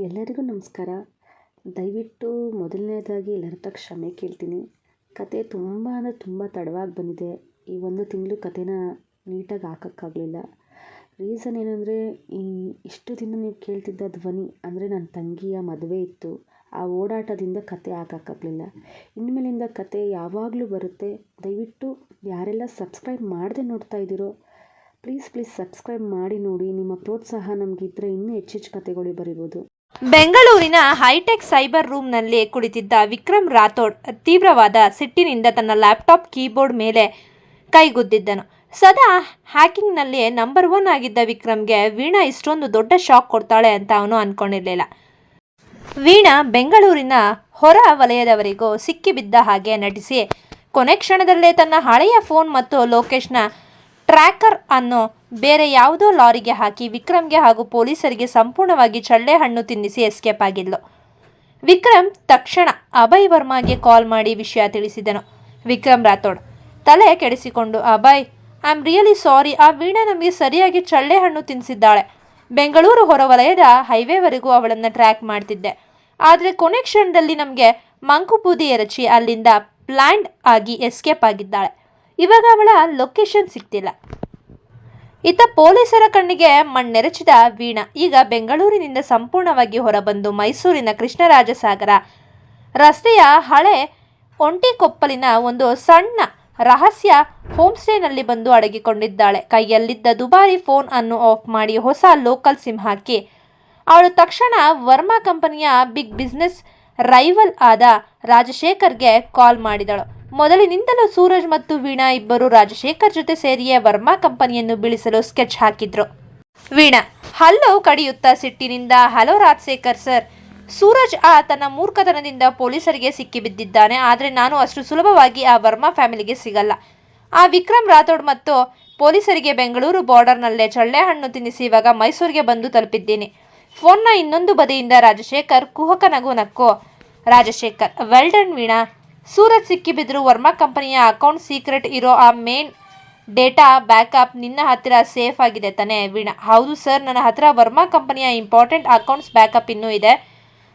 ಎಲ್ಲರಿಗೂ ನಮಸ್ಕಾರ. ದಯವಿಟ್ಟು ಮೊದಲನೇದಾಗಿ ಎಲ್ಲರ ಹತ್ರ ಕ್ಷಮೆ ಕೇಳ್ತೀನಿ. ಕತೆ ತುಂಬ ತಡವಾಗಿ ಬಂದಿದೆ. ಈ 1 ತಿಂಗಳು ಕತೆನ ನೀಟಾಗಿ ಹಾಕೋಕ್ಕಾಗಲಿಲ್ಲ. ರೀಸನ್ ಏನಂದರೆ, ಇಷ್ಟು ದಿನ ನೀವು ಕೇಳ್ತಿದ್ದ ಧ್ವನಿ ಅಂದರೆ ನನ್ನ ತಂಗಿಯ ಮದುವೆ ಇತ್ತು. ಆ ಓಡಾಟದಿಂದ ಕತೆ ಹಾಕೋಕ್ಕಾಗಲಿಲ್ಲ. ಇನ್ಮೇಲಿಂದ ಕತೆ ಯಾವಾಗಲೂ ಬರುತ್ತೆ. ದಯವಿಟ್ಟು ಯಾರೆಲ್ಲ ಸಬ್ಸ್ಕ್ರೈಬ್ ಮಾಡದೆ ನೋಡ್ತಾ ಇದ್ದೀರೋ ಪ್ಲೀಸ್ ಸಬ್ಸ್ಕ್ರೈಬ್ ಮಾಡಿ ನೋಡಿ. ನಿಮ್ಮ ಪ್ರೋತ್ಸಾಹ ನಮಗಿದ್ರೆ ಇನ್ನೂ ಹೆಚ್ಚೆಚ್ಚು ಕತೆಗಳು ಬರಿಬೋದು. ಬೆಂಗಳೂರಿನ ಹೈಟೆಕ್ ಸೈಬರ್ ರೂಮ್ನಲ್ಲಿ ಕುಳಿತಿದ್ದ ವಿಕ್ರಮ್ ರಾಥೋಡ್ ತೀವ್ರವಾದ ಸಿಟ್ಟಿನಿಂದ ತನ್ನ ಲ್ಯಾಪ್ಟಾಪ್ ಕೀಬೋರ್ಡ್ ಮೇಲೆ ಕೈಗುದ್ದಿದ್ದನು. ಸದಾ ಹ್ಯಾಕಿಂಗ್ನಲ್ಲಿ ನಂಬರ್ 1 ಆಗಿದ್ದ ವಿಕ್ರಮ್ಗೆ ವೀಣಾ ಇಷ್ಟೊಂದು ದೊಡ್ಡ ಶಾಕ್ ಕೊಡ್ತಾಳೆ ಅಂತ ಅವನು ಅನ್ಕೊಂಡಿರಲಿಲ್ಲ. ವೀಣಾ ಬೆಂಗಳೂರಿನ ಹೊರ ವಲಯದವರಿಗೂ ಸಿಕ್ಕಿಬಿದ್ದ ಹಾಗೆ ನಟಿಸಿ ಕೊನೆ ಕ್ಷಣದಲ್ಲೇ ತನ್ನ ಹಳೆಯ ಫೋನ್ ಮತ್ತು ಲೊಕೇಶನ್ ಟ್ರ್ಯಾಕರ್ ಅನ್ನು ಬೇರೆ ಯಾವುದೋ ಲಾರಿಗೆ ಹಾಕಿ ವಿಕ್ರಮ್ಗೆ ಹಾಗೂ ಪೊಲೀಸರಿಗೆ ಸಂಪೂರ್ಣವಾಗಿ ಚಳ್ಳೆ ಹಣ್ಣು ತಿನ್ನಿಸಿ ಎಸ್ಕೇಪ್ ಆಗಿದ್ಲು. ವಿಕ್ರಮ್ ತಕ್ಷಣ ಅಭಯ್ ವರ್ಮಾಗೆ ಕಾಲ್ ಮಾಡಿ ವಿಷಯ ತಿಳಿಸಿದನು. ವಿಕ್ರಮ್ ರಾಥೋಡ್ ತಲೆ ಕೆಡಿಸಿಕೊಂಡು, Abhay, I am really sorry. ಆ ವೀಣಾ ನಮಗೆ ಸರಿಯಾಗಿ ಚಳ್ಳೆ ಹಣ್ಣು ತಿನ್ನಿಸಿದ್ದಾಳೆ. ಬೆಂಗಳೂರು ಹೊರವಲಯದ ಹೈವೇವರೆಗೂ ಅವಳನ್ನು ಟ್ರ್ಯಾಕ್ ಮಾಡ್ತಿದ್ದೆ. ಆದರೆ ಕೊನೆ ಕ್ಷಣದಲ್ಲಿ ನಮಗೆ ಮಂಕುಬೂದಿ ಎರಚಿ ಅಲ್ಲಿಂದ ಪ್ಲ್ಯಾಂಡ್ ಆಗಿ ಎಸ್ಕೇಪ್ ಆಗಿದ್ದಾಳೆ. ಇವಾಗ ಅವಳ ಲೊಕೇಶನ್ ಸಿಗ್ತಿಲ್ಲ. ಇತ್ತ ಪೊಲೀಸರ ಕಣ್ಣಿಗೆ ಮಣ್ಣೆರಚಿದ ವೀಣಾ ಈಗ ಬೆಂಗಳೂರಿನಿಂದ ಸಂಪೂರ್ಣವಾಗಿ ಹೊರಬಂದು ಮೈಸೂರಿನ ಕೃಷ್ಣರಾಜಸಾಗರ ರಸ್ತೆಯ ಹಳೆ ಒಂಟಿಕೊಪ್ಪಲಿನ ಒಂದು ಸಣ್ಣ ರಹಸ್ಯ ಹೋಮ್ಸ್ಟೇನಲ್ಲಿ ಬಂದು ಅಡಗಿಕೊಂಡಿದ್ದಾಳೆ. ಕೈಯಲ್ಲಿದ್ದ ದುಬಾರಿ ಫೋನ್ ಅನ್ನು ಆಫ್ ಮಾಡಿ ಹೊಸ ಲೋಕಲ್ ಸಿಮ್ ಹಾಕಿ ಅವಳು ತಕ್ಷಣ ವರ್ಮಾ ಕಂಪನಿಯ ಬಿಗ್ ಬಿಸ್ನೆಸ್ ರೈವಲ್ ಆದ ರಾಜಶೇಖರ್ಗೆ ಕಾಲ್ ಮಾಡಿದಳು. ಮೊದಲಿನಿಂದಲೂ ಸೂರಜ್ ಮತ್ತು ವೀಣಾ ಇಬ್ಬರು ರಾಜಶೇಖರ್ ಜೊತೆ ಸೇರಿಯೇ ವರ್ಮಾ ಕಂಪನಿಯನ್ನು ಬೀಳಿಸಲು ಸ್ಕೆಚ್ ಹಾಕಿದ್ರು. ವೀಣಾ ಹಲ್ಲು ಕಡಿಯುತ್ತಾ ಸಿಟ್ಟಿನಿಂದ, ಹಲೋ ರಾಜಶೇಖರ್ ಸರ್, ಸೂರಜ್ ತನ್ನ ಮೂರ್ಖತನದಿಂದ ಪೊಲೀಸರಿಗೆ ಸಿಕ್ಕಿಬಿದ್ದಿದ್ದಾನೆ. ಆದರೆ ನಾನು ಅಷ್ಟು ಸುಲಭವಾಗಿ ಆ ವರ್ಮಾ ಫ್ಯಾಮಿಲಿಗೆ ಸಿಗಲ್ಲ. ಆ ವಿಕ್ರಮ್ ರಾಥೋಡ್ ಮತ್ತು ಪೊಲೀಸರಿಗೆ ಬೆಂಗಳೂರು ಬಾರ್ಡರ್ನಲ್ಲೇ ಚಳ್ಳೆ ಹಣ್ಣು ತಿನ್ನಿಸಿ ಇವಾಗ ಮೈಸೂರಿಗೆ ಬಂದು ತಲುಪಿದ್ದೀನಿ. ಫೋನ್ನ ಇನ್ನೊಂದು ಬದಿಯಿಂದ ರಾಜಶೇಖರ್ ಕುಹಕ ನಗು ನಕ್ಕು, ರಾಜಶೇಖರ್, ವೆಲ್ ಡನ್ ವೀಣಾ. ಸೂರಜ್ ಸಿಕ್ಕಿಬಿದ್ರು ವರ್ಮಾ ಕಂಪನಿಯ ಅಕೌಂಟ್ ಸೀಕ್ರೆಟ್ ಇರೋ ಆ ಮೇನ್ ಡೇಟಾ ಬ್ಯಾಕಪ್ ನಿನ್ನ ಹತ್ತಿರ ಸೇಫ್ ಆಗಿದೆ ತಾನೆ? ವೀಣಾ, ಹೌದು ಸರ್, ನನ್ನ ಹತ್ರ ವರ್ಮಾ ಕಂಪನಿಯ ಇಂಪಾರ್ಟೆಂಟ್ ಅಕೌಂಟ್ಸ್ ಬ್ಯಾಕಪ್ ಇನ್ನೂ ಇದೆ.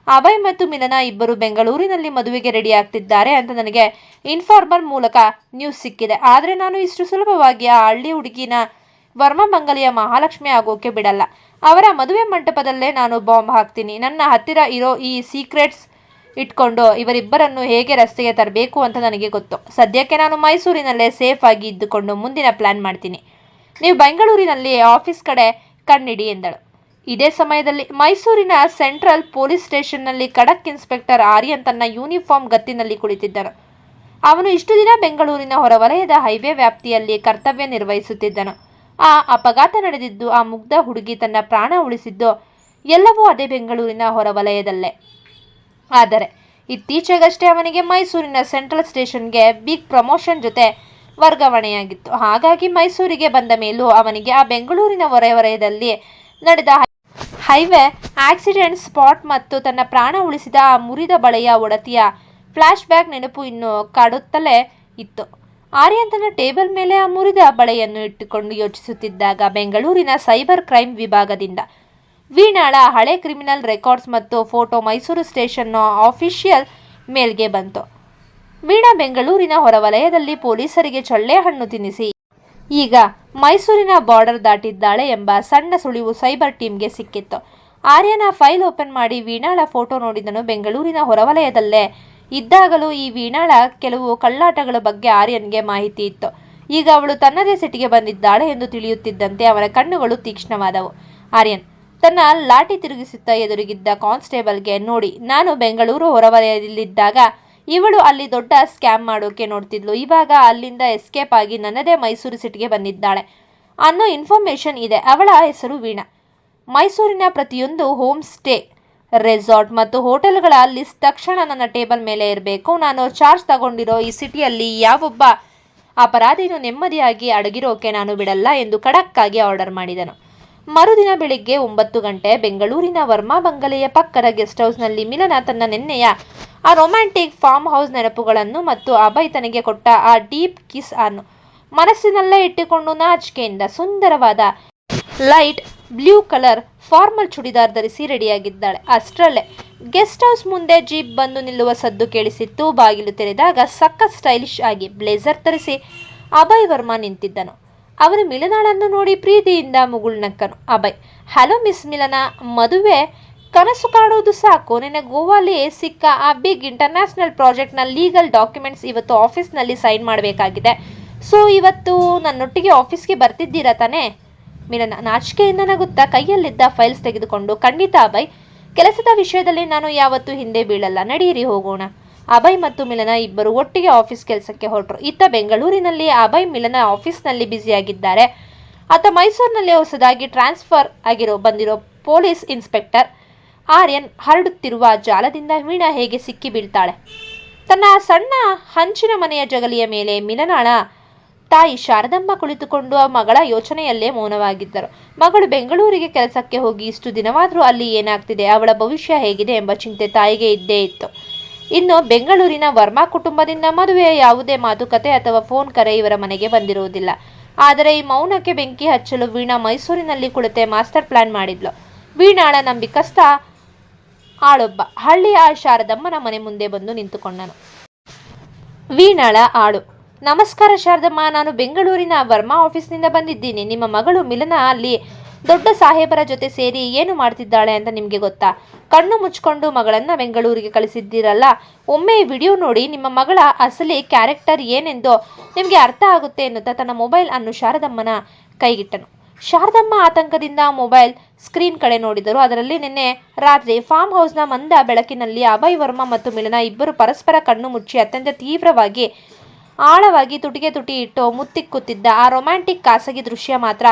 ಅಭಯ್ ಮತ್ತು ಮಿಲನ ಇಬ್ಬರು ಬೆಂಗಳೂರಿನಲ್ಲಿ ಮದುವೆಗೆ ರೆಡಿ ಆಗ್ತಿದ್ದಾರೆ ಅಂತ ನನಗೆ ಇನ್ಫಾರ್ಮರ್ ಮೂಲಕ ನ್ಯೂಸ್ ಸಿಕ್ಕಿದೆ. ಆದರೆ ನಾನು ಇಷ್ಟು ಸುಲಭವಾಗಿ ಆ ಹಳ್ಳಿ ಹುಡುಗಿನ ವರ್ಮಾ ಮಂಗಲಿಯ ಮಹಾಲಕ್ಷ್ಮಿ ಆಗೋಕೆ ಬಿಡಲ್ಲ. ಅವರ ಮದುವೆ ಮಂಟಪದಲ್ಲೇ ನಾನು ಬಾಂಬ್ ಹಾಕ್ತೀನಿ. ನನ್ನ ಹತ್ತಿರ ಇರೋ ಈ ಸೀಕ್ರೆಟ್ಸ್ ಇಟ್ಕೊಂಡು ಇವರಿಬ್ಬರನ್ನು ಹೇಗೆ ರಸ್ತೆಗೆ ತರಬೇಕು ಅಂತ ನನಗೆ ಗೊತ್ತು. ಸದ್ಯಕ್ಕೆ ನಾನು ಮೈಸೂರಿನಲ್ಲೇ ಸೇಫ್ ಆಗಿ ಇದ್ದುಕೊಂಡು ಮುಂದಿನ ಪ್ಲಾನ್ ಮಾಡ್ತೀನಿ. ನೀವು ಬೆಂಗಳೂರಿನಲ್ಲಿ ಆಫೀಸ್ ಕಡೆ ಕಣ್ಣಿಡಿ ಎಂದಳು. ಇದೇ ಸಮಯದಲ್ಲಿ ಮೈಸೂರಿನ ಸೆಂಟ್ರಲ್ ಪೊಲೀಸ್ ಸ್ಟೇಷನ್ನಲ್ಲಿ ಖಡಕ್ ಇನ್ಸ್ಪೆಕ್ಟರ್ ಆರ್ಯನ್ ತನ್ನ ಯೂನಿಫಾರ್ಮ್ ಗತ್ತಿನಲ್ಲಿ ಕುಳಿತಿದ್ದನು. ಅವನು ಇಷ್ಟು ದಿನ ಬೆಂಗಳೂರಿನ ಹೊರವಲಯದ ಹೈವೇ ವ್ಯಾಪ್ತಿಯಲ್ಲಿ ಕರ್ತವ್ಯ ನಿರ್ವಹಿಸುತ್ತಿದ್ದನು. ಆ ಅಪಘಾತ ನಡೆದಿದ್ದು, ಆ ಮುಗ್ಧ ಹುಡುಗಿ ತನ್ನ ಪ್ರಾಣ ಉಳಿಸಿದ್ದು ಎಲ್ಲವೂ ಅದೇ ಬೆಂಗಳೂರಿನ ಹೊರವಲಯದಲ್ಲೇ. ಆದರೆ ಇತ್ತೀಚೆಗಷ್ಟೇ ಅವನಿಗೆ ಮೈಸೂರಿನ ಸೆಂಟ್ರಲ್ ಸ್ಟೇಷನ್ಗೆ ಬಿಗ್ ಪ್ರಮೋಷನ್ ಜೊತೆ ವರ್ಗಾವಣೆಯಾಗಿತ್ತು. ಹಾಗಾಗಿ ಮೈಸೂರಿಗೆ ಬಂದ ಮೇಲೂ ಅವನಿಗೆ ಆ ಬೆಂಗಳೂರಿನ ಹೊರವಲಯದಲ್ಲಿ ನಡೆದ ಹೈವೇ ಆಕ್ಸಿಡೆಂಟ್ ಸ್ಪಾಟ್ ಮತ್ತು ತನ್ನ ಪ್ರಾಣ ಉಳಿಸಿದ ಆ ಮುರಿದ ಬಳೆಯ ಒಡತಿಯ ಫ್ಲಾಶ್ ಬ್ಯಾಕ್ ನೆನಪು ಇನ್ನೂ ಕಾಡುತ್ತಲೇ ಇತ್ತು. ಆರ್ಯನ್ ತನ್ನ ಟೇಬಲ್ ಮೇಲೆ ಆ ಮುರಿದ ಬಳೆಯನ್ನು ಇಟ್ಟುಕೊಂಡು ಯೋಚಿಸುತ್ತಿದ್ದಾಗ ಬೆಂಗಳೂರಿನ ಸೈಬರ್ ಕ್ರೈಮ್ ವಿಭಾಗದಿಂದ ವೀಣಾಳ ಹಳೆ ಕ್ರಿಮಿನಲ್ ರೆಕಾರ್ಡ್ಸ್ ಮತ್ತು ಫೋಟೋ ಮೈಸೂರು ಸ್ಟೇಷನ್ನ ಆಫಿಷಿಯಲ್ ಮೇಲ್ಗೆ ಬಂತು. ವೀಣಾ ಬೆಂಗಳೂರಿನ ಹೊರವಲಯದಲ್ಲಿ ಪೊಲೀಸರಿಗೆ ಚಳ್ಳೆ ಹಣ್ಣು ತಿನ್ನಿಸಿ ಈಗ ಮೈಸೂರಿನ ಬಾರ್ಡರ್ ದಾಟಿದ್ದಾಳೆ ಎಂಬ ಸಣ್ಣ ಸುಳಿವು ಸೈಬರ್ ಟೀಮ್ಗೆ ಸಿಕ್ಕಿತ್ತು. ಆರ್ಯನ ಫೈಲ್ ಓಪನ್ ಮಾಡಿ ವೀಣಾಳ ಫೋಟೋ ನೋಡಿದನು. ಬೆಂಗಳೂರಿನ ಹೊರವಲಯದಲ್ಲೇ ಇದ್ದಾಗಲೂ ಈ ವೀಣಾಳ ಕೆಲವು ಕಳ್ಳಾಟಗಳ ಬಗ್ಗೆ ಆರ್ಯನ್ಗೆ ಮಾಹಿತಿ ಇತ್ತು. ಈಗ ಅವಳು ತನ್ನದೇ ಸಿಟಿಗೆ ಬಂದಿದ್ದಾಳೆ ಎಂದು ತಿಳಿಯುತ್ತಿದ್ದಂತೆ ಅವನ ಕಣ್ಣುಗಳು ತೀಕ್ಷ್ಣವಾದವು. ಆರ್ಯನ್ ತನ್ನ ಲಾಠಿ ತಿರುಗಿಸುತ್ತಾ ಎದುರಿಗಿದ್ದ ಕಾನ್ಸ್ಟೇಬಲ್ಗೆ, ನೋಡಿ, ನಾನು ಬೆಂಗಳೂರು ಹೊರವಲಯದಲ್ಲಿದ್ದಾಗ ಇವಳು ಅಲ್ಲಿ ದೊಡ್ಡ ಸ್ಕ್ಯಾಮ್ ಮಾಡೋಕೆ ನೋಡ್ತಿದ್ಲು. ಇವಾಗ ಅಲ್ಲಿಂದ ಎಸ್ಕೇಪ್ ಆಗಿ ನನ್ನದೇ ಮೈಸೂರು ಸಿಟಿಗೆ ಬಂದಿದ್ದಾಳೆ ಅನ್ನೋ ಇನ್ಫಾರ್ಮೇಶನ್ ಇದೆ. ಅವಳ ಹೆಸರು ವೀಣಾ. ಮೈಸೂರಿನ ಪ್ರತಿಯೊಂದು ಹೋಮ್ ಸ್ಟೇ, ರೆಸಾರ್ಟ್ ಮತ್ತು ಹೋಟೆಲ್ಗಳ ಲಿಸ್ಟ್ ತಕ್ಷಣ ನನ್ನ ಟೇಬಲ್ ಮೇಲೆ ಇರಬೇಕು. ನಾನು ಚಾರ್ಜ್ ತಗೊಂಡಿರೋ ಈ ಸಿಟಿಯಲ್ಲಿ ಯಾವೊಬ್ಬ ಅಪರಾಧಿನೂ ನೆಮ್ಮದಿಯಾಗಿ ಅಡಗಿರೋಕೆ ನಾನು ಬಿಡಲ್ಲ ಎಂದು ಖಡಕ್ ಆಗಿ ಆರ್ಡರ್ ಮಾಡಿದನು. ಮರುದಿನ ಬೆಳಿಗ್ಗೆ 9 ಗಂಟೆ ಬೆಂಗಳೂರಿನ ವರ್ಮಾ ಬಂಗಲೆಯ ಪಕ್ಕದ ಗೆಸ್ಟ್ ಹೌಸ್ನಲ್ಲಿ ಮಿಲನ ತನ್ನ ನಿನ್ನೆಯ ಆ ರೊಮ್ಯಾಂಟಿಕ್ ಫಾರ್ಮ್ ಹೌಸ್ ನೆನಪುಗಳನ್ನು ಮತ್ತು ಅಭಯ್ ತನಗೆ ಕೊಟ್ಟ ಆ ಡೀಪ್ ಕಿಸ್ ಅನ್ನು ಮನಸ್ಸಿನಲ್ಲೇ ಇಟ್ಟುಕೊಂಡು ನಾಚಿಕೆಯಿಂದ ಸುಂದರವಾದ light blue colour formal churidar ಧರಿಸಿ ರೆಡಿಯಾಗಿದ್ದಾಳೆ. ಅಷ್ಟರಲ್ಲೇ ಗೆಸ್ಟ್ ಹೌಸ್ ಮುಂದೆ ಜೀಪ್ ಬಂದು ನಿಲ್ಲುವ ಸದ್ದು ಕೇಳಿಸಿತ್ತು. ಬಾಗಿಲು ತೆರೆದಾಗ ಸಖತ್ ಸ್ಟೈಲಿಶ್ ಆಗಿ ಬ್ಲೇಸರ್ ಧರಿಸಿ ಅಭಯ್ ವರ್ಮಾ ನಿಂತಿದ್ದನು. ಅವನು ಮಿಲನಾಳನ್ನು ನೋಡಿ ಪ್ರೀತಿಯಿಂದ ಮುಗುಳ್ನಕ್ಕನು. ಅಭಯ್, ಹಲೋ ಮಿಸ್ ಮಿಲನ, ಮದುವೆ ಕನಸು ಕಾಣುವುದು ಸಾಕು. ನಿನ್ನ ಗೋವಾಲಿ ಸಿಕ್ಕ ಆ ಬಿಗ್ ಇಂಟರ್ನ್ಯಾಷನಲ್ ಪ್ರಾಜೆಕ್ಟ್ನ ಲೀಗಲ್ ಡಾಕ್ಯುಮೆಂಟ್ಸ್ ಇವತ್ತು ಆಫೀಸ್ನಲ್ಲಿ ಸೈನ್ ಮಾಡಬೇಕಾಗಿದೆ. ಸೊ ಇವತ್ತು ನನ್ನೊಟ್ಟಿಗೆ ಆಫೀಸ್ಗೆ ಬರ್ತಿದ್ದೀರಾ ತಾನೇ? ಮಿಲನ ನಾಚಿಕೆಯಿಂದ ನಗುತ್ತಾ ಕೈಯಲ್ಲಿದ್ದ ಫೈಲ್ಸ್ ತೆಗೆದುಕೊಂಡು, ಖಂಡಿತ ಅಭಯ್, ಕೆಲಸದ ವಿಷಯದಲ್ಲಿ ನಾನು ಯಾವತ್ತೂ ಹಿಂದೆ ಬೀಳಲ್ಲ, ನಡೀರಿ ಹೋಗೋಣ. ಅಭಯ್ ಮತ್ತು ಮಿಲನ ಇಬ್ಬರು ಒಟ್ಟಿಗೆ ಆಫೀಸ್ ಕೆಲಸಕ್ಕೆ ಹೊರಟರು. ಇತ್ತ ಬೆಂಗಳೂರಿನಲ್ಲಿ ಅಭಯ್ ಮಿಲನ ಆಫೀಸ್ನಲ್ಲಿ ಬ್ಯುಸಿಯಾಗಿದ್ದಾರೆ. ಆತ ಮೈಸೂರಿನಲ್ಲಿ ಹೊಸದಾಗಿ ಟ್ರಾನ್ಸ್ಫರ್ ಬಂದಿರೋ ಪೊಲೀಸ್ ಇನ್ಸ್ಪೆಕ್ಟರ್ ಆರ್ಯನ್. ಹರಡುತ್ತಿರುವ ಜಾಲದಿಂದ ವೀಣಾ ಹೇಗೆ ಸಿಕ್ಕಿ ಬೀಳ್ತಾಳೆ. ತನ್ನ ಸಣ್ಣ ಹಂಚಿನ ಮನೆಯ ಜಗಲಿಯ ಮೇಲೆ ಮಿಲನಾಳ ತಾಯಿ ಶಾರದಮ್ಮ ಕುಳಿತುಕೊಂಡು ಮಗಳ ಯೋಚನೆಯಲ್ಲೇ ಮೌನವಾಗಿದ್ದರು. ಮಗಳು ಬೆಂಗಳೂರಿಗೆ ಕೆಲಸಕ್ಕೆ ಹೋಗಿ ಇಷ್ಟು ದಿನವಾದರೂ ಅಲ್ಲಿ ಏನಾಗ್ತಿದೆ, ಅವಳ ಭವಿಷ್ಯ ಹೇಗಿದೆ ಎಂಬ ಚಿಂತೆ ತಾಯಿಗೆ ಇದ್ದೇ ಇತ್ತು. ಇನ್ನು ಬೆಂಗಳೂರಿನ ವರ್ಮಾ ಕುಟುಂಬದಿಂದ ಮದುವೆಯ ಯಾವುದೇ ಮಾತುಕತೆ ಅಥವಾ ಫೋನ್ ಕರೆ ಇವರ ಮನೆಗೆ ಬಂದಿರುವುದಿಲ್ಲ. ಆದರೆ ಈ ಮೌನಕ್ಕೆ ಬೆಂಕಿ ಹಚ್ಚಲು ವೀಣಾ ಮೈಸೂರಿನಲ್ಲಿ ಕುಳಿತೆ ಮಾಸ್ಟರ್ ಪ್ಲಾನ್ ಮಾಡಿದ್ಲು. ವೀಣಾಳ ನಂಬಿಕಸ್ಥ ಆಳೊಬ್ಬ ಹಳ್ಳಿಯ ಶಾರದಮ್ಮನ ಮನೆ ಮುಂದೆ ಬಂದು ನಿಂತುಕೊಂಡನು. ವೀಣಾಳ ಆಳು, ನಮಸ್ಕಾರ ಶಾರದಮ್ಮ, ನಾನು ಬೆಂಗಳೂರಿನ ವರ್ಮಾ ಆಫೀಸ್ನಿಂದ ಬಂದಿದ್ದೀನಿ. ನಿಮ್ಮ ಮಗಳು ಮಿಲನ ಅಲ್ಲಿ ದೊಡ್ಡ ಸಾಹೇಬರ ಜೊತೆ ಸೇರಿ ಏನು ಮಾಡ್ತಿದ್ದಾಳೆ ಅಂತ ನಿಮಗೆ ಗೊತ್ತಾ? ಕಣ್ಣು ಮುಚ್ಕೊಂಡು ಮಗಳನ್ನ ಬೆಂಗಳೂರಿಗೆ ಕಳಿಸಿದ್ದೀರಲ್ಲ, ಒಮ್ಮೆ ಈ ವಿಡಿಯೋ ನೋಡಿ ನಿಮ್ಮ ಮಗಳ ಅಸಲಿ ಕ್ಯಾರೆಕ್ಟರ್ ಏನೆಂದು ನಿಮಗೆ ಅರ್ಥ ಆಗುತ್ತೆ ಎನ್ನುತ್ತಾ ತನ್ನ ಮೊಬೈಲ್ ಅನ್ನು ಶಾರದಮ್ಮನ ಕೈಗಿಟ್ಟನು. ಶಾರದಮ್ಮ ಆತಂಕದಿಂದ ಮೊಬೈಲ್ ಸ್ಕ್ರೀನ್ ಕಡೆ ನೋಡಿದರು. ಅದರಲ್ಲಿ ನಿನ್ನೆ ರಾತ್ರಿ ಫಾರ್ಮ್ ಹೌಸ್ನ ಮಂದ ಬೆಳಕಿನಲ್ಲಿ ಅಭಯ್ ವರ್ಮಾ ಮತ್ತು ಮಿಲನ ಇಬ್ಬರು ಪರಸ್ಪರ ಕಣ್ಣು ಮುಚ್ಚಿ ಅತ್ಯಂತ ತೀವ್ರವಾಗಿ ಆಳವಾಗಿ ತುಟಿಗೆ ತುಟಿ ಇಟ್ಟು ಮುತ್ತಿಕ್ಕುತ್ತಿದ್ದ ಆ ರೊಮ್ಯಾಂಟಿಕ್ ಖಾಸಗಿ ದೃಶ್ಯ ಮಾತ್ರ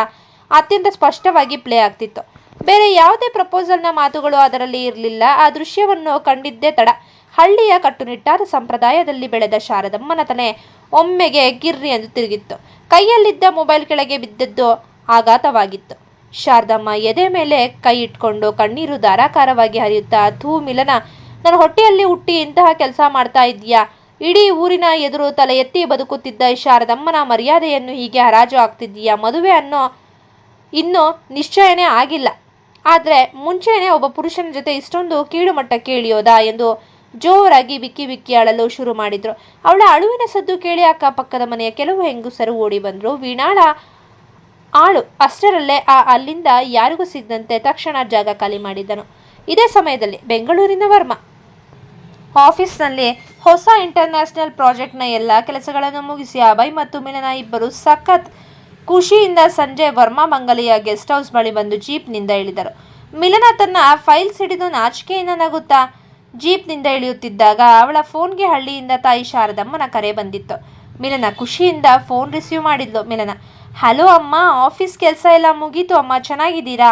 ಅತ್ಯಂತ ಸ್ಪಷ್ಟವಾಗಿ ಪ್ಲೇ ಆಗ್ತಿತ್ತು. ಬೇರೆ ಯಾವುದೇ ಪ್ರಪೋಸಲ್ನ ಮಾತುಗಳು ಅದರಲ್ಲಿ ಇರಲಿಲ್ಲ. ಆ ದೃಶ್ಯವನ್ನು ಕಂಡಿದ್ದೇ ತಡ ಹಳ್ಳಿಯ ಕಟ್ಟುನಿಟ್ಟಾದ ಸಂಪ್ರದಾಯದಲ್ಲಿ ಬೆಳೆದ ಶಾರದಮ್ಮನ ತಲೆ ಒಮ್ಮೆಗೆ ಗಿರ್ರಿ ಎಂದು ತಿರುಗಿತ್ತು. ಕೈಯಲ್ಲಿದ್ದ ಮೊಬೈಲ್ ಕೆಳಗೆ ಬಿದ್ದದ್ದು ಆಘಾತವಾಗಿತ್ತು. ಶಾರದಮ್ಮ ಎದೆ ಮೇಲೆ ಕೈ ಇಟ್ಕೊಂಡು ಕಣ್ಣೀರು ಧಾರಾಕಾರವಾಗಿ ಹರಿಯುತ್ತಾ, ಥೂ ಮಿಲನ, ನನ್ನ ಹೊಟ್ಟೆಯಲ್ಲಿ ಹುಟ್ಟಿ ಇಂತಹ ಕೆಲಸ ಮಾಡ್ತಾ ಇದೀಯಾ? ಇಡೀ ಊರಿನ ಎದುರು ತಲೆ ಎತ್ತಿ ಬದುಕುತ್ತಿದ್ದ ಶಾರದಮ್ಮನ ಮರ್ಯಾದೆಯನ್ನು ಹೀಗೆ ಹರಾಜು ಆಗ್ತಿದ್ದೀಯಾ? ಮದುವೆ ಅನ್ನೋ ಇನ್ನೂ ನಿಶ್ಚಯನೇ ಆಗಿಲ್ಲ, ಆದರೆ ಮುಂಚೆನೇ ಒಬ್ಬ ಪುರುಷನ ಜೊತೆ ಇಷ್ಟೊಂದು ಕೀಳು ಮಟ್ಟಕ್ಕೆ ಇಳಿಯೋದಾ ಎಂದು ಜೋರಾಗಿ ಬಿಕ್ಕಿ ಬಿಕ್ಕಿ ಅಳಲು ಶುರು ಮಾಡಿದ್ರು. ಅವಳ ಅಳುವಿನ ಸದ್ದು ಕೇಳಿ ಅಕ್ಕಪಕ್ಕದ ಮನೆಯ ಕೆಲವು ಹೆಂಗಸರು ಓಡಿ ಬಂದ್ರು. ವೀಣಾಳ ಆಳು ಅಷ್ಟರಲ್ಲೇ ಅಲ್ಲಿಂದ ಯಾರಿಗೂ ಸಿಗದಂತೆ ತಕ್ಷಣ ಜಾಗ ಖಾಲಿ ಮಾಡಿದ್ದನು. ಇದೇ ಸಮಯದಲ್ಲಿ ಬೆಂಗಳೂರಿನ ವರ್ಮಾ ಆಫೀಸ್ನಲ್ಲಿ ಹೊಸ ಇಂಟರ್ನ್ಯಾಷನಲ್ ಪ್ರಾಜೆಕ್ಟ್ನ ಎಲ್ಲ ಕೆಲಸಗಳನ್ನು ಮುಗಿಸಿ ಅಭಯ್ ಮತ್ತು ಮಿಲನ ಇಬ್ಬರು ಸಖತ್ ಖುಷಿಯಿಂದ ಸಂಜೆ ವರ್ಮಾ ಮಂಗಲಿಯ ಗೆಸ್ಟ್ ಹೌಸ್ ಬಳಿ ಬಂದು ಜೀಪ್ನಿಂದ ಇಳಿದರು. ಮಿಲನ ತನ್ನ ಫೈಲ್ಸ್ ಹಿಡಿದು ನಾಚಿಕೆಯಿಂದ ನಗುತ್ತಾ ಜೀಪ್ನಿಂದ ಇಳಿಯುತ್ತಿದ್ದಾಗ ಅವಳ ಫೋನ್ಗೆ ಹಳ್ಳಿಯಿಂದ ತಾಯಿ ಶಾರದಮ್ಮನ ಕರೆ ಬಂದಿತ್ತು. ಮಿಲನ ಖುಷಿಯಿಂದ ಫೋನ್ ರಿಸೀವ್ ಮಾಡಿದ್ಲು. ಮಿಲನ, ಹಲೋ ಅಮ್ಮ, ಆಫೀಸ್ ಕೆಲಸ ಎಲ್ಲ ಮುಗೀತು ಅಮ್ಮ, ಚೆನ್ನಾಗಿದ್ದೀರಾ?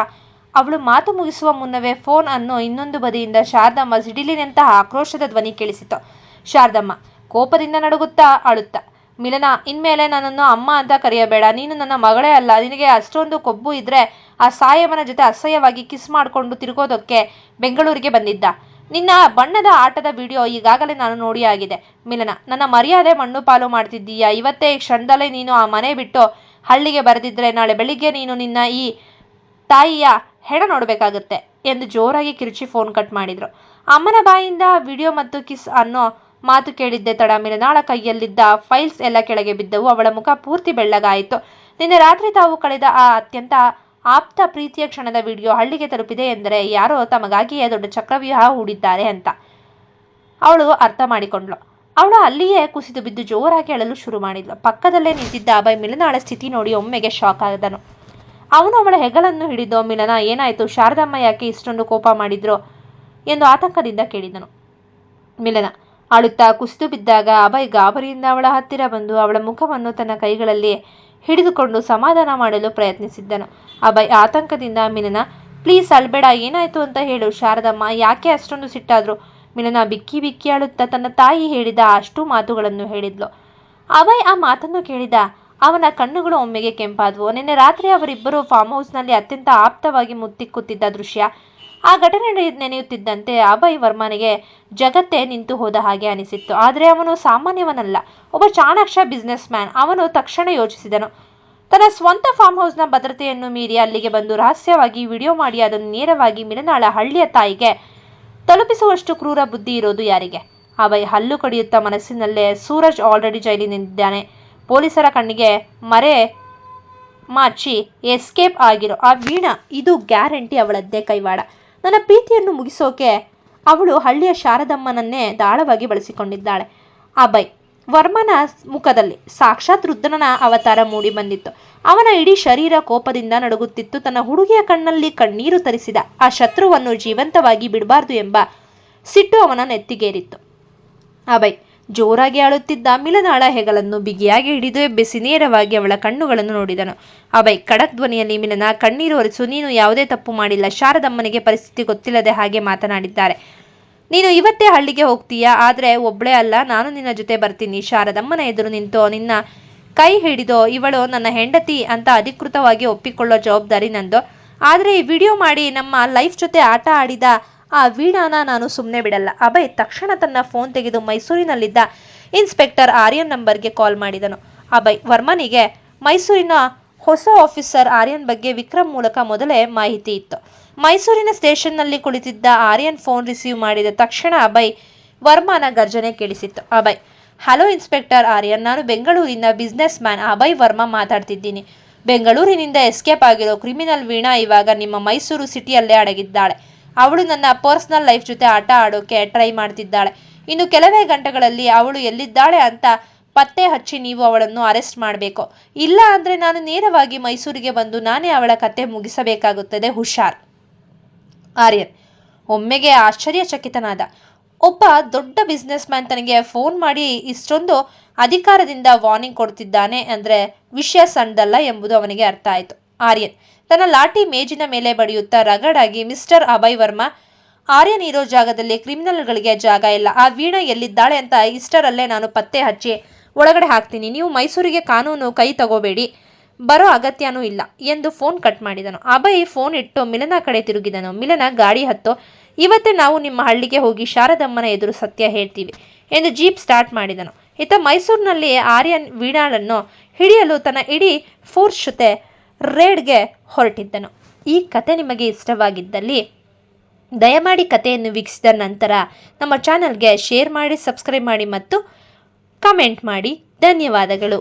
ಅವಳು ಮಾತು ಮುಗಿಸುವ ಮುನ್ನವೇ ಫೋನ್ ಅನ್ನು ಇನ್ನೊಂದು ಬದಿಯಿಂದ ಶಾರದಮ್ಮ ಸಿಡಿಲಿನಂತಹ ಆಕ್ರೋಶದ ಧ್ವನಿ ಕೇಳಿಸಿತು. ಶಾರದಮ್ಮ ಕೋಪದಿಂದ ನಡುಗುತ್ತಾ ಅಳುತ್ತಾ, ಮಿಲನ, ಇನ್ಮೇಲೆ ನನ್ನನ್ನು ಅಮ್ಮ ಅಂತ ಕರೆಯಬೇಡ. ನೀನು ನನ್ನ ಮಗಳೇ ಅಲ್ಲ. ನಿನಗೆ ಅಷ್ಟೊಂದು ಕೊಬ್ಬು ಇದ್ರೆ ಆ ಸಾಯಮ್ಮನ ಜೊತೆ ಅಸಹ್ಯವಾಗಿ ಕಿಸ್ ಮಾಡಿಕೊಂಡು ತಿರುಗೋದಕ್ಕೆ ಬೆಂಗಳೂರಿಗೆ ಬಂದಿದ್ದ. ನಿನ್ನ ಬಣ್ಣದ ಆಟದ ವಿಡಿಯೋ ಈಗಾಗಲೇ ನಾನು ನೋಡಿ ಆಗಿದೆ. ಮಿಲನ, ನನ್ನ ಮರ್ಯಾದೆ ಮಣ್ಣು ಪಾಲು ಮಾಡ್ತಿದ್ದೀಯಾ? ಇವತ್ತೇ ಈ ಕ್ಷಣದಲ್ಲೇ ನೀನು ಆ ಮನೆ ಬಿಟ್ಟು ಹಳ್ಳಿಗೆ ಬರೆದಿದ್ರೆ ನಾಳೆ ಬೆಳಿಗ್ಗೆ ನೀನು ನಿನ್ನ ಈ ತಾಯಿಯ ಹೆಣ ನೋಡಬೇಕಾಗುತ್ತೆ ಎಂದು ಜೋರಾಗಿ ಕಿರುಚಿ ಫೋನ್ ಕಟ್ ಮಾಡಿದ್ರು. ಅಮ್ಮನ ಬಾಯಿಂದ ವಿಡಿಯೋ ಮತ್ತು ಕಿಸ್ ಅನ್ನೋ ಮಾತು ಕೇಳಿದ್ದೆ ತಡ ಮಿಲನಾಳ ಕೈಯಲ್ಲಿದ್ದ ಫೈಲ್ಸ್ ಎಲ್ಲ ಕೆಳಗೆ ಬಿದ್ದವು. ಅವಳ ಮುಖ ಪೂರ್ತಿ ಬೆಳ್ಳಗಾಯಿತು. ನಿನ್ನೆ ರಾತ್ರಿ ತಾವು ಕಳೆದ ಆ ಅತ್ಯಂತ ಆಪ್ತ ಪ್ರೀತಿಯ ಕ್ಷಣದ ವಿಡಿಯೋ ಹಳ್ಳಿಗೆ ತಲುಪಿದೆ ಎಂದರೆ ಯಾರೋ ತಮಗಾಗಿಯೇ ದೊಡ್ಡ ಚಕ್ರವ್ಯೂಹ ಹೂಡಿದ್ದಾರೆ ಅಂತ ಅವಳು ಅರ್ಥ ಮಾಡಿಕೊಂಡ್ಳು. ಅವಳು ಅಲ್ಲಿಯೇ ಕುಸಿದು ಬಿದ್ದು ಜೋರಾಗಿ ಅಳಲು ಶುರು ಮಾಡಿದ್ಲು. ಪಕ್ಕದಲ್ಲೇ ನಿಂತಿದ್ದ ಅಭಯ್ ಮಿಲನಾಳ ಸ್ಥಿತಿ ನೋಡಿ ಒಮ್ಮೆಗೆ ಶಾಕ್ ಆದನು. ಅವನು ಅವಳ ಹೆಗಲನ್ನು ಹಿಡಿದು, ಮಿಲನ, ಏನಾಯಿತು? ಶಾರದಮ್ಮ ಯಾಕೆ ಇಷ್ಟೊಂದು ಕೋಪ ಮಾಡಿದ್ರು ಎಂದು ಆತಂಕದಿಂದ ಕೇಳಿದನು. ಮಿಲನ ಅಳುತ್ತಾ ಕುಸಿದು ಬಿದ್ದಾಗ ಅಭಯ್ ಗಾಬರಿಯಿಂದ ಅವಳ ಹತ್ತಿರ ಬಂದು ಅವಳ ಮುಖವನ್ನು ತನ್ನ ಕೈಗಳಲ್ಲಿ ಹಿಡಿದುಕೊಂಡು ಸಮಾಧಾನ ಮಾಡಲು ಪ್ರಯತ್ನಿಸಿದ್ದನು. ಅಭಯ್ ಆತಂಕದಿಂದ, ಮಿಲನ, ಪ್ಲೀಸ್ ಅಳ್ಬೇಡ, ಏನಾಯ್ತು ಅಂತ ಹೇಳು. ಶಾರದಮ್ಮ ಯಾಕೆ ಅಷ್ಟೊಂದು ಸಿಟ್ಟಾದ್ರು? ಮಿಲನ ಬಿಕ್ಕಿ ಬಿಕ್ಕಿ ಅಳುತ್ತಾ ತನ್ನ ತಾಯಿ ಹೇಳಿದ ಅಷ್ಟು ಮಾತುಗಳನ್ನು ಹೇಳಿದ್ಲು. ಅಭಯ್ ಆ ಮಾತನ್ನು ಕೇಳಿದ ಅವನ ಕಣ್ಣುಗಳು ಒಮ್ಮೆಗೆ ಕೆಂಪಾದವು. ನಿನ್ನೆ ರಾತ್ರಿ ಅವರಿಬ್ಬರು ಫಾರ್ಮ್ ಹೌಸ್ನಲ್ಲಿ ಅತ್ಯಂತ ಆಪ್ತವಾಗಿ ಮುತ್ತಿಕ್ಕುತ್ತಿದ್ದ ದೃಶ್ಯ, ಆ ಘಟನೆ ನೆನೆಯುತ್ತಿದ್ದಂತೆ ಅಭಯ್ ವರ್ಮನಿಗೆ ಜಗತ್ತೇ ನಿಂತು ಹೋದ ಹಾಗೆ ಅನಿಸಿತ್ತು. ಆದರೆ ಅವನು ಸಾಮಾನ್ಯವನಲ್ಲ, ಒಬ್ಬ ಚಾಣಾಕ್ಷ ಬಿಸ್ನೆಸ್ ಮ್ಯಾನ್. ಅವನು ತಕ್ಷಣ ಯೋಚಿಸಿದನು, ತನ್ನ ಸ್ವಂತ ಫಾರ್ಮ್ ಹೌಸ್ನ ಭದ್ರತೆಯನ್ನು ಮೀರಿ ಅಲ್ಲಿಗೆ ಬಂದು ರಹಸ್ಯವಾಗಿ ವಿಡಿಯೋ ಮಾಡಿ ಅದನ್ನು ನೇರವಾಗಿ ಮಿಲನಾಳ ಹಳ್ಳಿಯ ತಾಯಿಗೆ ತಲುಪಿಸುವಷ್ಟು ಕ್ರೂರ ಬುದ್ಧಿ ಇರೋದು ಯಾರಿಗೆ? ಅಭಯ್ ಹಲ್ಲು ಕಡಿಯುತ್ತಾ ಮನಸ್ಸಿನಲ್ಲೇ ಸೂರಜ್ ಆಲ್ರೆಡಿ ಜೈಲಿನಿದ್ದಾನೆ, ಪೊಲೀಸರ ಕಣ್ಣಿಗೆ ಮರೆ ಮಾಚಿ ಎಸ್ಕೇಪ್ ಆಗಿರೋ ಆ ವೀಣಾ ಇದು ಗ್ಯಾರಂಟಿ ಅವಳದ್ದೇ ಕೈವಾಡ. ನನ್ನ ಪ್ರೀತಿಯನ್ನು ಮುಗಿಸೋಕೆ ಅವಳು ಹಳ್ಳಿಯ ಶಾರದಮ್ಮನನ್ನೇ ದಾಳವಾಗಿ ಬಳಸಿಕೊಂಡಿದ್ದಾಳೆ. ಅಭಯ್ ವರ್ಮನ ಮುಖದಲ್ಲಿ ಸಾಕ್ಷಾತ್ ರುದ್ರನ ಅವತಾರ ಮೂಡಿ ಬಂದಿತ್ತು. ಅವನ ಇಡೀ ಶರೀರ ಕೋಪದಿಂದ ನಡುಗುತ್ತಿತ್ತು. ತನ್ನ ಹುಡುಗಿಯ ಕಣ್ಣಲ್ಲಿ ಕಣ್ಣೀರು ತರಿಸಿದ ಆ ಶತ್ರುವನ್ನು ಜೀವಂತವಾಗಿ ಬಿಡಬಾರ್ದು ಎಂಬ ಸಿಟ್ಟು ಅವನ ನೆತ್ತಿಗೇರಿತ್ತು. ಅಭಯ್ ಜೋರಾಗಿ ಅಳುತ್ತಿದ್ದ ಮಿಲನಾಳ ಹೆಗಲನ್ನು ಬಿಗಿಯಾಗಿ ಹಿಡಿದು ಎಬ್ಬಿಸಿ ನೇರವಾಗಿ ಅವಳ ಕಣ್ಣುಗಳನ್ನು ನೋಡಿದನು. ಅಭಯ್ ಖಡಕ್ ಧ್ವನಿಯಲ್ಲಿ, ಮಿಲನ ಕಣ್ಣೀರು ಒರೆಸು, ನೀನು ಯಾವುದೇ ತಪ್ಪು ಮಾಡಿಲ್ಲ. ಶಾರದಮ್ಮನಿಗೆ ಪರಿಸ್ಥಿತಿ ಗೊತ್ತಿಲ್ಲದೆ ಹಾಗೆ ಮಾತನಾಡಿದ್ದಾರೆ. ನೀನು ಇವತ್ತೇ ಹಳ್ಳಿಗೆ ಹೋಗ್ತೀಯಾ? ಆದರೆ ಒಬ್ಳೇ ಅಲ್ಲ, ನಾನು ನಿನ್ನ ಜೊತೆ ಬರ್ತೀನಿ. ಶಾರದಮ್ಮನ ಎದುರು ನಿಂತೋ ನಿನ್ನ ಕೈ ಹಿಡಿದೋ ಇವಳು ನನ್ನ ಹೆಂಡತಿ ಅಂತ ಅಧಿಕೃತವಾಗಿ ಒಪ್ಪಿಕೊಳ್ಳೋ ಜವಾಬ್ದಾರಿ ನಂದು. ಆದರೆ ಈ ವಿಡಿಯೋ ಮಾಡಿ ನಮ್ಮ ಲೈಫ್ ಜೊತೆ ಆಟ ಆಡಿದ ಆ ವೀಣಾನ ನಾನು ಸುಮ್ಮನೆ ಬಿಡಲ್ಲ. ಅಭಯ್ ತಕ್ಷಣ ತನ್ನ ಫೋನ್ ತೆಗೆದು ಮೈಸೂರಿನಲ್ಲಿದ್ದ ಇನ್ಸ್ಪೆಕ್ಟರ್ ಆರ್ಯನ್ ನಂಬರ್ಗೆ ಕಾಲ್ ಮಾಡಿದನು. ಅಭಯ್ ವರ್ಮನಿಗೆ ಮೈಸೂರಿನ ಹೊಸ ಆಫೀಸರ್ ಆರ್ಯನ್ ಬಗ್ಗೆ ವಿಕ್ರಮ್ ಮೂಲಕ ಮೊದಲೇ ಮಾಹಿತಿ ಇತ್ತು. ಮೈಸೂರಿನ ಸ್ಟೇಷನ್ನಲ್ಲಿ ಕುಳಿತಿದ್ದ ಆರ್ಯನ್ ಫೋನ್ ರಿಸೀವ್ ಮಾಡಿದ ತಕ್ಷಣ ಅಭಯ್ ವರ್ಮನ ಗರ್ಜನೆ ಕೇಳಿಸಿತ್ತು. ಅಭಯ್, ಹಲೋ ಇನ್ಸ್ಪೆಕ್ಟರ್ ಆರ್ಯನ್, ನಾನು ಬೆಂಗಳೂರಿನ ಬಿಸ್ನೆಸ್ ಮ್ಯಾನ್ ಅಭಯ್ ವರ್ಮಾ ಮಾತಾಡ್ತಿದ್ದೀನಿ. ಬೆಂಗಳೂರಿನಿಂದ ಎಸ್ಕೇಪ್ ಆಗಿರೋ ಕ್ರಿಮಿನಲ್ ವೀಣಾ ಇವಾಗ ನಿಮ್ಮ ಮೈಸೂರು ಸಿಟಿಯಲ್ಲೇ ಅಡಗಿದ್ದಾಳೆ. ಅವಳು ನನ್ನ ಪರ್ಸನಲ್ ಲೈಫ್ ಜೊತೆ ಆಟ ಆಡೋಕೆ ಟ್ರೈ ಮಾಡ್ತಿದ್ದಾಳೆ. ಇನ್ನು ಕೆಲವೇ ಗಂಟೆಗಳಲ್ಲಿ ಅವಳು ಎಲ್ಲಿದ್ದಾಳೆ ಅಂತ ಪತ್ತೆ ಹಚ್ಚಿ ನೀವು ಅವಳನ್ನು ಅರೆಸ್ಟ್ ಮಾಡಬೇಕು. ಇಲ್ಲ ಅಂದರೆ ನಾನು ನೇರವಾಗಿ ಮೈಸೂರಿಗೆ ಬಂದು ನಾನೇ ಅವಳ ಕತೆ ಮುಗಿಸಬೇಕಾಗುತ್ತದೆ, ಹುಷಾರ್. ಆರ್ಯನ್ ಒಮ್ಮೆಗೆ ಆಶ್ಚರ್ಯಚಕಿತನಾದ. ಒಬ್ಬ ದೊಡ್ಡ ಬಿಸ್ನೆಸ್ ಮ್ಯಾನ್ ತನಗೆ ಫೋನ್ ಮಾಡಿ ಇಷ್ಟೊಂದು ಅಧಿಕಾರದಿಂದ ವಾರ್ನಿಂಗ್ ಕೊಡ್ತಿದ್ದಾನೆ ಅಂದರೆ ವಿಷಯ ಸಣ್ಣದಲ್ಲ ಎಂಬುದು ಅವನಿಗೆ ಅರ್ಥ ಆಯಿತು. ಆರ್ಯನ್ ತನ್ನ ಲಾಠಿ ಮೇಜಿನ ಮೇಲೆ ಬಡಿಯುತ್ತಾ ರಗಡಾಗಿ, ಮಿಸ್ಟರ್ ಅಭಯ್ ವರ್ಮಾ, ಆರ್ಯನ್ ಇರೋ ಜಾಗದಲ್ಲಿ ಕ್ರಿಮಿನಲ್ಗಳಿಗೆ ಜಾಗ ಇಲ್ಲ. ಆ ವೀಣಾ ಎಲ್ಲಿದ್ದಾಳೆ ಅಂತ ಇಷ್ಟರಲ್ಲೇ ನಾನು ಪತ್ತೆ ಹಚ್ಚಿ ಒಳಗಡೆ ಹಾಕ್ತೀನಿ. ನೀವು ಮೈಸೂರಿಗೆ ಕಾನೂನು ಕೈ ತಗೋಬೇಡಿ, ಬರೋ ಅಗತ್ಯನೂ ಇಲ್ಲ ಎಂದು ಫೋನ್ ಕಟ್ ಮಾಡಿದನು. ಅಭಯ್ ಫೋನ್ ಇಟ್ಟು ಮಿಲನ ಕಡೆ ತಿರುಗಿದನು. ಮಿಲನ, ಗಾಡಿ ಹತ್ತು, ಇವತ್ತೇ ನಾವು ನಿಮ್ಮ ಹಳ್ಳಿಗೆ ಹೋಗಿ ಶಾರದಮ್ಮನ ಎದುರು ಸತ್ಯ ಹೇಳ್ತೀವಿ ಎಂದು ಜೀಪ್ ಸ್ಟಾರ್ಟ್ ಮಾಡಿದನು. ಇತ್ತ ಮೈಸೂರಿನಲ್ಲಿ ಆರ್ಯನ್ ವೀಣಾಳನ್ನು ಹಿಡಿಯಲು ತನ್ನ ಇಡೀ ಫೋರ್ಸ್ ಜೊತೆ ರೇಡ್ಗೆ ಹೊರಟಿದ್ದನು. ಈ ಕತೆ ನಿಮಗೆ ಇಷ್ಟವಾಗಿದ್ದಲ್ಲಿ ದಯಮಾಡಿ ಕಥೆಯನ್ನು ವೀಕ್ಷಿಸಿದ ನಂತರ ನಮ್ಮ ಚಾನಲ್ಗೆ ಶೇರ್ ಮಾಡಿ, ಸಬ್ಸ್ಕ್ರೈಬ್ ಮಾಡಿ ಮತ್ತು ಕಮೆಂಟ್ ಮಾಡಿ. ಧನ್ಯವಾದಗಳು.